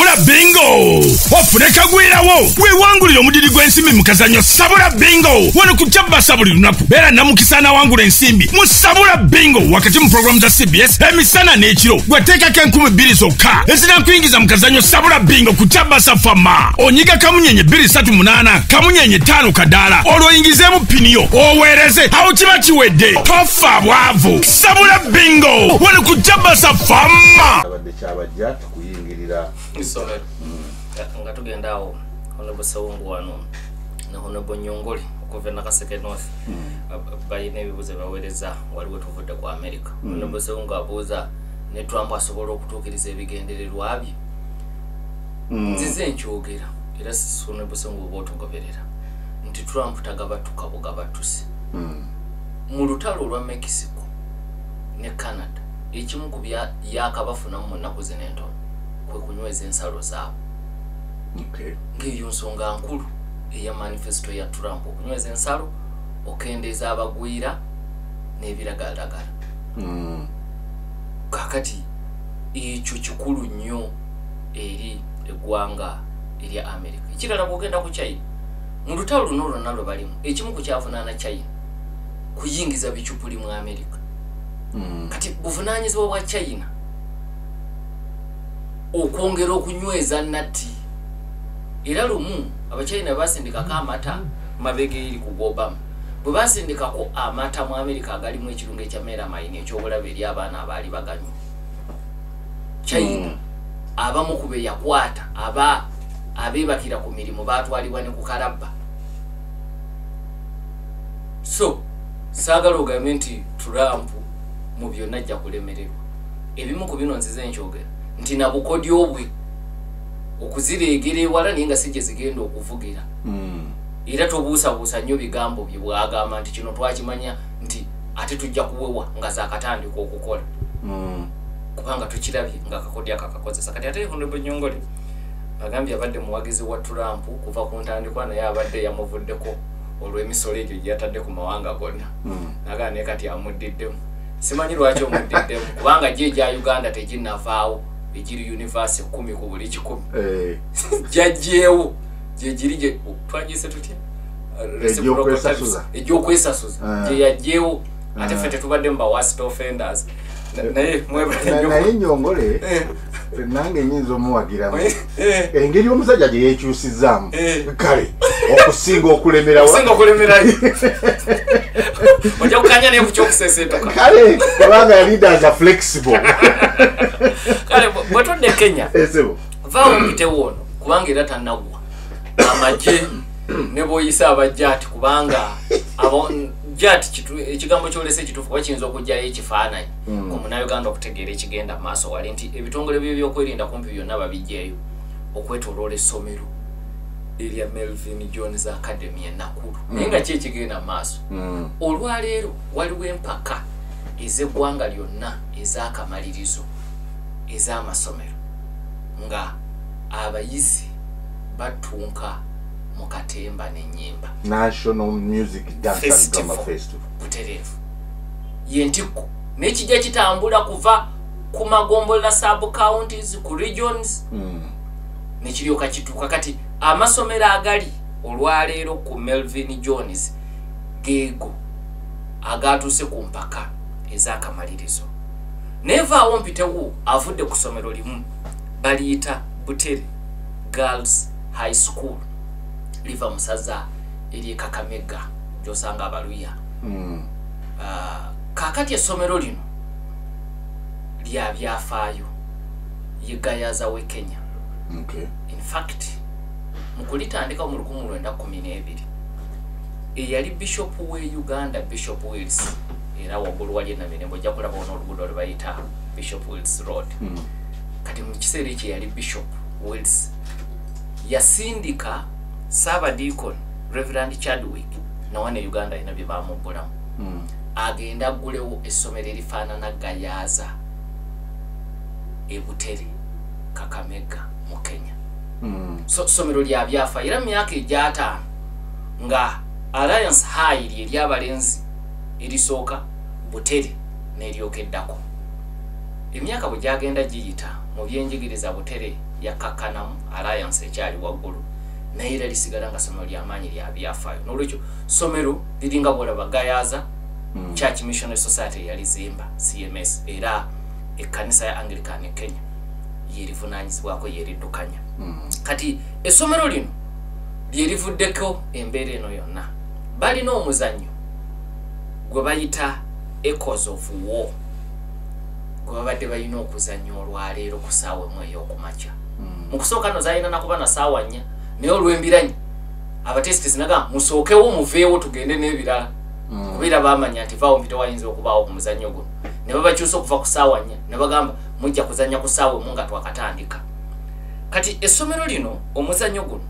Sabula Bingo. Ofureka gwirawo. Wewangulira omudiri gw'ensimbi mu kazanyo Sabula Bingo. Wano ku Jabasa buli lunaku. Beera namukisana wangula ensimbi mu Sabula Bingo wakati mu programu za CBS emisana n'ekiro. Gweteekako 2000 zokka ezinankuyingiza mu kazanyo Sabula Bingo ku Jabasa Fama. Onyiga kamunyenye 238 kamunyenye 5 kadaala. Olwoyingizeemu piniyo oweereze awo kiba kiwedde. Tofa bwavu. Sabula Bingo wano ku Jabasa Fama. Kyabajja tukuyingirira isomero nga tugenda awo Honorable Sawungu wano na Honorable Nyongoli okuva na Kaseke North bayina ebibuzo baweereza waliwo tuvudde ku America. Honorable Sawungu abuuza ne Trump asobola okutuukiriza ebigendererwa bye. Nzize nkyogera era Honorable Sawungu bw'otugoberera nti Trump tagabatuka bugabatusi mu lutalo lwa Mexico ne Canada ekimu ku byakabafunamu mu nnaku zino entono kwe kunyweza ensalo zaabwe. Ng'eyo nsonga nkulu eya manifesto ya Trump okunyweza ensalo okendeeza abagwira n'ebiragalalagala. Kakati ekyo kikulu nnyo eri eggwanga erya America. Ekirala kugenda ku China mu lutalo luno lwonna lwe balimu ekimu ku kyavunaana China kuyingiza bicupuli mu America. Kati buvunaanyizibwa bwa China okwongera okunyweza nati era lumu abachina basindikako amata mabega eri ku Obama bwe basindikako amata mu America agalimu ekirungo ekya melamine ekyobulabe eri abaana abaali baganywa. China abamu kube yakwata abebakira ku mirimu batwalibwa ne ku kalabba. So saagala ogambe nti Trump mu byonna ajja kulemererwa. Ebimu ku bino nzize nkyogera nti na bukodyo bwe okuzireegera ewala naye nga si gye zigenda okuvugira. Era tobuusabuusa nnyo bigambo bye bwagamba nti kino twakimanya nti ate tujja kuwewa nga zaakatandika okukola. Kubanga tukirabye nga kakodyo akakakozesa. Kati ate Honorable Nyongoli agambye abadde muwagizi wa Trump kuva ku ntandikwa naye abadde yamuvuddeko olw'emisolo egyo gyatadde ku mawanga gonna. Nagaa naye kati amuddiddemu. Simanyi lwaki omudiddemu kubanga gye gya Uganda teginnavaawo egiri universe 10 ku buli 10. Jajjeewo gye giri gye twagise tutya egyokwesasuza gye yajjeewo ate ffe tetubadde mu ba worst offenders. Naye naye Nyongole nange nyinza omuwagiramu engeri omusajja gye yeekyusizaamu kale okusinga okulemerawa ojja kukanya naye ku kyokuseeseetuka kale kubanga leaders are flexible. Kale bwe tudde Kenya vaawo mpitewo ono kubanga era tannagwa amagye ne bw'oyisa abajjaati kubanga jati ekigambo kyolese kituufu bakiyinza okujjayo ekifaananyi ku Munnayuganda okutegeera ekigenda maaso wali nti ebitongole by'ebyokwerinda kumpi byonna babijjeeyo okwetoloola essomero erya Melvin Jones Academy e Nakuru. Naye nga ki ekigenda maaso? Olwaleero waliwo empaka ez'eggwanga lyonna ez'akamalirizo ez'amasomero nga abayizi batunka mu katemba n'ennyimba National Music Dance and Drama Festival butereevu yentikko n'ekijja kitambula kuva ku magombola sub counties ku regions nekiryoka kituuka kati amasomero agali olwaleero ku Melvin Jones geego agatuuse ku mpaka ez'akamalirizo. Nevaawo mpitewo avudde ku ssomero limu baliyita Butere Girls High School liva musaza eri Kakamega gyosanga abaluya. Kakati essomero lino lya byafaayo yegayaza we Kenya. In fact mukulitandika mu 1912 eyali Bishop we Uganda Bishop Wills era waggulu wali na mirembo ojja kulaba ono oluguudo lwe bayita Bishop Wills Road. Kati mu kiseera ekyo yali Bishop Wills yasindika Sabadikon Reverend Chadwick na wane Uganda ina bye bamubbulamu agenda aggulewo essomero erifaanana gayaza e Butere Kakamega mu Kenya. So ssomero lya byafa era myaka ejataano nga Alliance High ly'abalenzi erisooka Butere n'eryokeddako. Emyaka bwe gyagenda giyita mu byenjigiriza Butere yakakanamu alliance ekyali waggulu naye era lisigala nga somero ly'amaanyi lya byafaayo n'olwekyo somero liringa bwolaba gayaza Church Missionary Society yalizimba CMS era ekkanisa ya Anglican e Kenya yerivunaanyizibwako yeriddukanya kati essomero lino lyerivuddeko embeera eno yonna balina omuzannyo gwe bayita Echoes of War gwe babadde balina okuzannya olwaleero ku ssaawa emu ey'okumakya mu kusooka no zalina nakuba na ssaawa 4 naye olw'embiranye abatesitisi naga musookewo muveewo tugende n'ebirala kubeera baamanya nti vaawo mpita wayinza okubaawo ku muzannyo guno ne babakyusa okuva ku ssaawa 4 ne bagamba mujja kuzannya ku ssaawa emu nga twakatandika kati essomero lino omuzannyo guno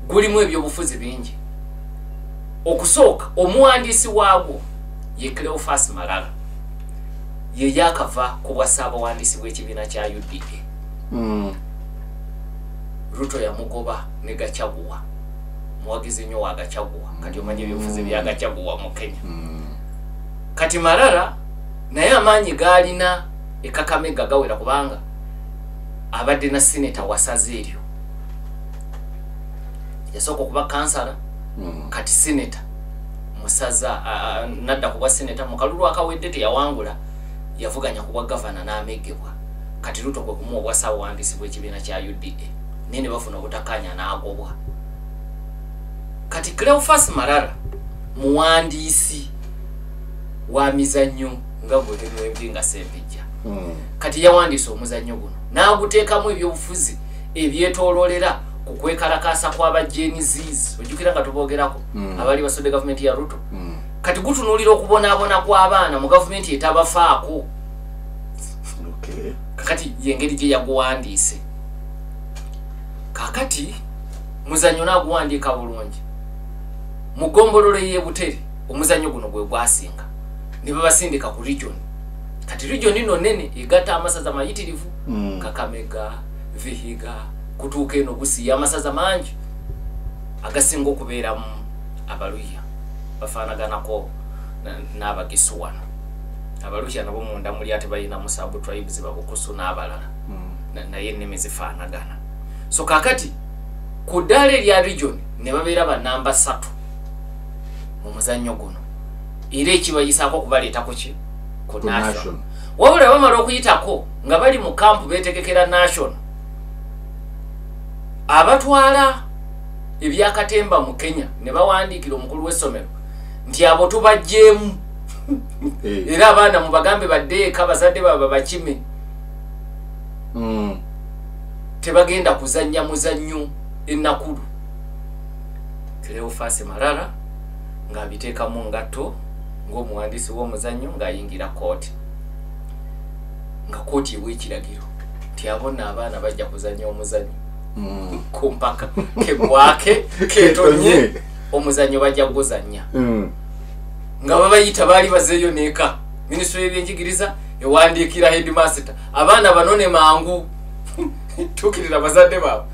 gulimu ebyobufuzi bingi okusooka omuwandiisi waagwo ye Cleophas Malala ye yakava ku bwa ssaabawandiisi bw'ekibiina kya UDA Ruto yamugoba ne Gachagua muwagizi nnyo wa Gachagua kati omanye ebyobufuzi bya Gachagua mu Kenya kati Malala naye amaanyi gaalina e Kakamega gawera kubanga abadde na senator wasaze eryo yasooka okuba kansala kati senator musaza nadda kuba senator mu kalulu akawedde teyawangula yavuganya kuba governor n'amegebwa kati Ruto kwe kumuwa obwasaabawandiisi bw'ekibiina kya UDA nene bafuna obutakanya n'agobwa kati Cleophas Malala muwandiisi wa mizannyo nga bwe nga Sembijja kati yawandiisa omuzannyo guno n'aguteekamu ebyobufuzi ebyetooloolera ku kwekalakaasa kw'abajenizizi ojjukira nga tuboogerako abali basodde gavumenti ya Ruto kati gutunuulira okubonaabona kw'abaana mu gavumenti etabafaako kakati yengeri gye yaguwandiise kakati muzannyo n'aguwandiika bulungi mu ggombolola y'e Butere omuzannyo guno gwe gwasinga ne babasindika ku region kati region ino nene egatta amasaza mayitirivu Kakamega Vihiga kutuuka eno Busia amasaza mangi agasinga okubeeramu abaluya bafaanaganako n'abagisu wano abaluya nabo munda muli ate balina musabu tribes babukusu n'abalala naye ennimi zifaanagana so kakati ku ddaala erya region ne babeera bannamba 3 mu muzannyo guno era ekibayisaako okubaleetako ki ku national wabula bamala okuyitako nga bali mu kampu beetegekera national abatwala ebyakatemba mu Kenya ne bawandiikira omukulu w'essomero nti abo tubajjeemu era abaana mu bagambe baddeeka bazadde baba bakime tebagenda kuzannya muzannyo ennakulu Cleophas Malala ng'abiteekamu ngatto ng'omuwandiisi w'omuzannyo ng'ayingira kooti nga kooti ewa ekiragiro nti abonna abaana bajja kuzannya omuzannyo ku mpaka kegwake ketonye omuzannyo bajja kuguzannya nga babayita baali bazeeyo neeka minisitule y'ebyenjigiriza ewandiikira headmaster abaana banone mangu tukirira bazadde baabwe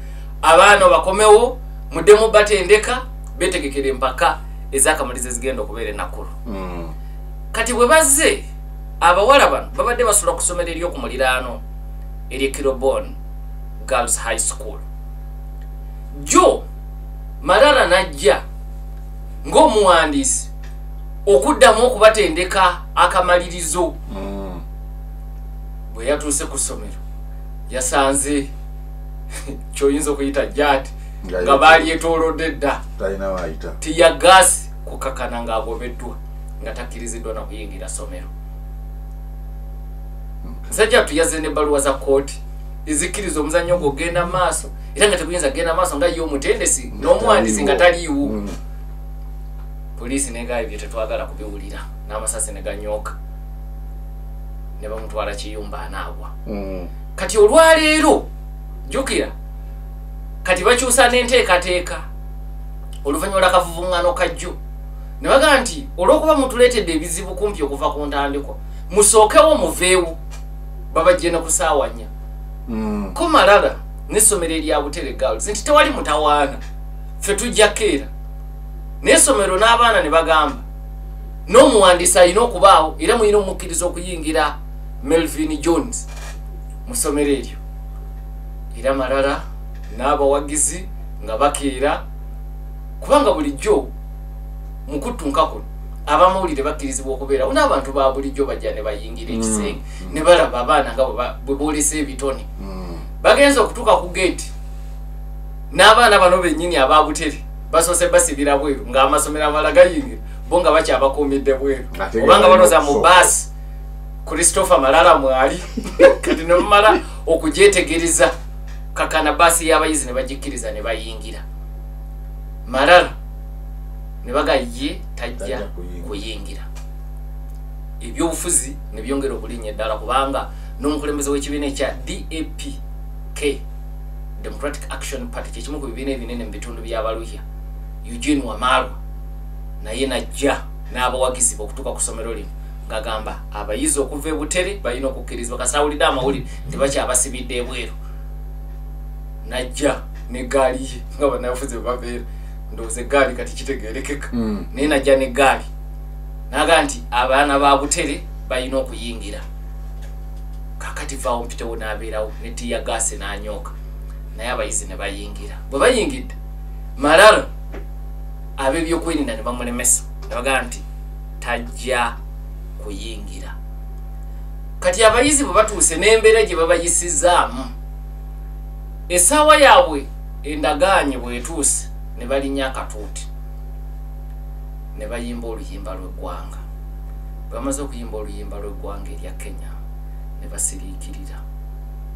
abaana bakomewo muddemu batendeka betegekera empaka ez'akamalizo ezigenda okubeera ennakulu kati bwe bazze abawala bano babadde basula ku ssomero ery'oku muliraano ery'e Kirobon Girls High School jo Malala najja ng'omuwandiisi okuddamu okubatendeka akamalirizo bwe yatuuse ku ssomero yasanze kyoyinza okuyita jati nga baali etoolodde dda tiya gaasi kukakana ng'agobeddwa nga takkiriziddwa na kuyingira ssomero nsajja tuyaze n'ebbaluwa za kooti ezikkiriza omuzannyo gwo ogenda maaso era nga teguyinza kugenda maaso nga ye omutendesi n'omuwandiisi nga taliiwo poliisi negaayo bye tetwagala kubiwulira n'amasasi ne ganyooka ne bamutwala kiyumba anaagwa kati olwaleero jjukira kati bakyusa n'enteekateeka oluvannyuma lw'akavuvuŋŋano kajjo ne bagamba nti olw'okuba mutuleetedde ebizibu kumpi okuva ku ntandikwa musookewo muveewo babajje ne ku ssaawa 4 ko Malala n'essomero erya Butere Girls nti tewali mutawaana ffe tujja keera n'essomero n'abaana ne bagamba n'omuwandiisi alina okubaawo era muyina omukkiriza okuyingira Melvin Jones mu ssomero eryo era Malala n'abawagizi nga bakeera kubanga bulijjo mukutunka kuno abamawulire bakkirizibwa okubeera n'abantu ba bulijjo bajja ne bayingira ekisenge ne balaba abaana nga bwe boolesa ebitone bagenza okutuuka ku geeti n'abaana bano bennyini ababutere basoose basibira bweru ng'amasomero amala gayingira bo nga bakyabakuumidde bweru obanga baloza mu baasi Christopher Malala mwali kati ne mumala okugyetegereza kakana baasi y'abayizi ne bagikkiriza ne bayingira Malala ne bagaye tajja kuyingira ebyobufuzi ne byongera okulinnya eddala kubanga n'omukulembeze w'ekibiina ekya DAPK Democratic Action Party kyekimu ku bibiina ebinene mu bitundu by'abaluhya Eugene Wamalwa naye najja n'abawagizibwa okutuuka ku ssomero lino ng'agamba abayizi okuva e Butere balina okukkirizibwa kasawulidde amawulire tebakyabasibidde ebweru najja n'eggaali ye nga bannabufuzi bwe babeera ndowooza eggaali kati kitegeerekeka naye najja n'eggaali naga nti abaana ba Butere balina okuyingira kakati vaawo mpitewo n'abeerawo ne tiyagaase n'anyooka naye abayizi ne bayingira bwe bayingidde Malala ab'ebyokwerinda ne bamulemesa ne bagamba nti tajja kuyingira kati abayizi bwe batuuse n'embeera gye babayisizaamu essaawa yaabwe endagaanye bwetuuse ne balinnya akatuuti ne bayimba oluyimba lw'eggwanga bamaze okuyimba oluyimba lw'eggwanga erya Kenya ne basiriikirira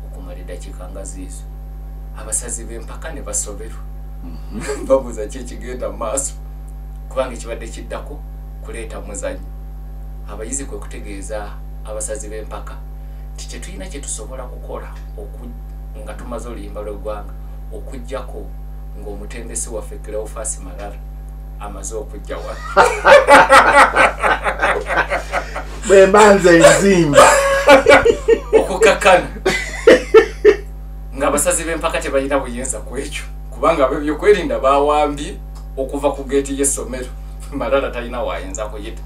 okumala eddakiika nga ziizo abasazi b'empaka ne basoberwa babuuza ki ekigenda mu maaso kubanga ekibadde kiddako kuleeta muzannyo abayizi kwe kutegeeza abasazi b'empaka ti kyetulina kye tusobola kukola nga tumaze oluyimba lw'eggwanga okuggyako ng'omutendesi waffe Cleophas Malala amaze okujja wa bwe mbanze enzimba okukakana ng'abasazi b'empaka tebalina buyinza ku ekyo kubanga ab'ebyokwerinda baawambye okuva ku geeti y'essomero Malala talina waayinza kuyita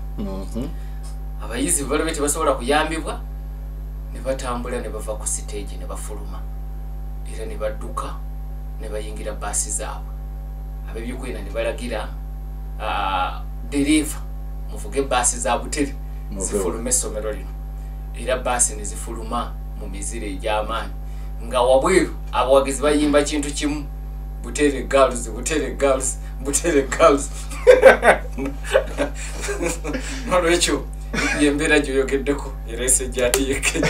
abayizi bwe balabye tebasobola kuyambibwa ne batambula ne bava ku siteegi ne bafuluma era ne badduka ne bayingira baasi zaabwe ab'ebyokwerinda ne balagira deriva muvuge baasi za Butere zifulume essomero lino era baasi ne zifuluma mu mizira egy'amaanyi nga wabweru abawagizi bayimba kintu kimu Butere girls Butere girls Butere girls nolwekyo yembeera gyoyogeddeko era esejjaati y'Ekenya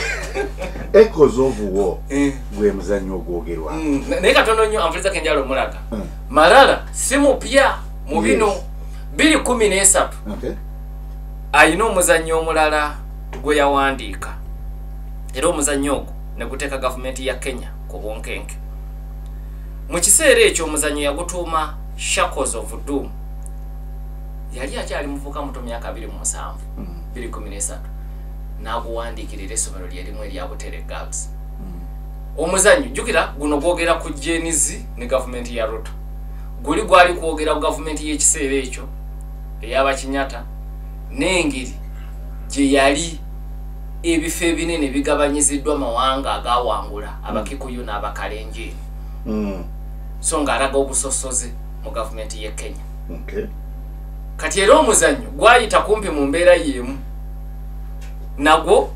Echoes of War gwe muzannyo ogwogerwa naye katono nnyo anfuliza kenjalo omulaga Malala si mupya mu bino 2013 ayina omuzannyo omulala gwe yawandiika era omuzannyo ogwo ne guteeka gavumenti ya Kenya ku bunkenke mu kiseera ekyo omuzannyo yagutuuma Shackles of Doom yali akyali muvuka muto myaka 27 2013 n'aguwandiikira era essomero lyerimu erya Butere Girls omuzannyo jjukira guno gwogera ku jenizi ne gavumenti ya Ruto guli gwali kwogera ku gavumenti y'ekiseera ekyo ey'abakinyata n'engeri gye yali ebifo ebinene bigabanyiziddwa amawanga agawangula abakikuyu n'abakalenjini so ng'alaga obusosoze mu gavumenti y'e Kenya kati era omuzannyo gwayita kumpi mu mbeera y'emu nagwo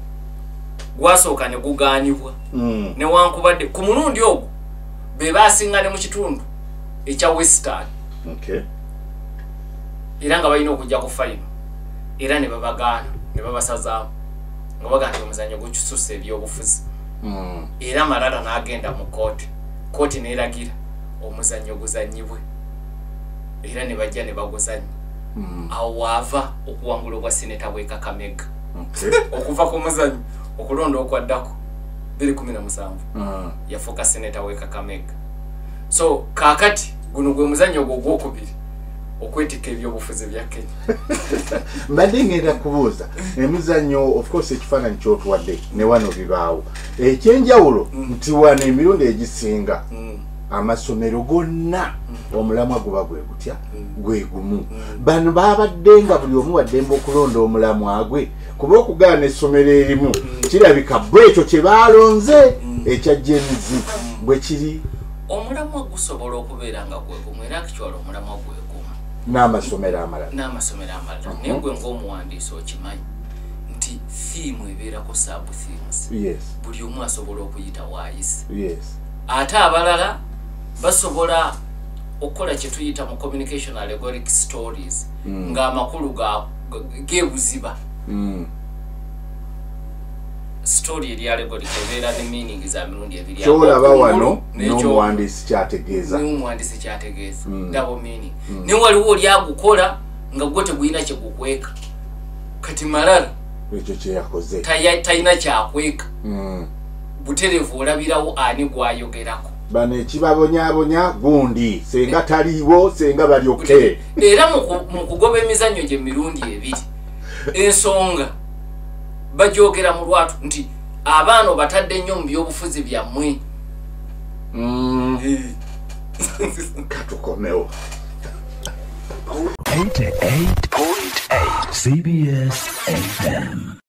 gwasooka ne gugaanibwa newankubadde ku mulundi ogwo be baasingane mu kitundu ekya Western era nga balina okujja ku fayino era ne babagaana ne babasazaamu nga bagaa nti omuzannyo gukisusa ebyobufuzi era Malala n'agenda mu kooti neeragira omuzannyo guzannyibwe era ne bajja ne baguzannya awo waava okuwangula obwa sineta bw'e Kakamega okuva ku muzannyo okulonda okwaddako 2017 yafuuka sineta w'e Kakamega so kaakati guno gwe muzannyo ogwo ogwokubiri okwetika ebyobufuzi bya Kenya mbadde ngenda kubuuza emizannyo of course ekifaananyi kyotuwadde ne wano bibaawo ekyenjawulo nti wano emirundi egisinga amasomero gonna omulamwa guba gwe gutya gwe gumu bano babadde nga buli omu waddemba okulonda omulamwa gwe kuba okugaana essomero erimu kirabika bwe ekyo kye baalonze ekya jenizi bwe kiri omulamwa gusobola okubeera nga gwegumu era actually omulamwa gwegumu n'amasomero amalala naye gwe ng'omuwandiisi okimanyi nti theme ebeerako sub themes buli omu asobola okuyita waayisi ate abalala basobola okukola kye tuyita mu communication allegoric stories ng'amakulu gebuziba story eri allegoric ebeera ne meaning za mirundi ebiri kyolaba wano n'omuwandiisi kyategeeza double meaning ne waliwo oli agukola nga gwe tegulina kye gukweka kati malala ekyo kye yakoze talina kyakweka buterevu olabirawo ani gwayogerako bano ekibabonyabonya gundi senga taliiwo senga bali oke era mu kugoba emizannyo gye mirundi ebiri ensonga bajogera mu lwatu nti abaana batadde nnyo mu byobufuzi byammwe katukomewo 88.8 CBS FM.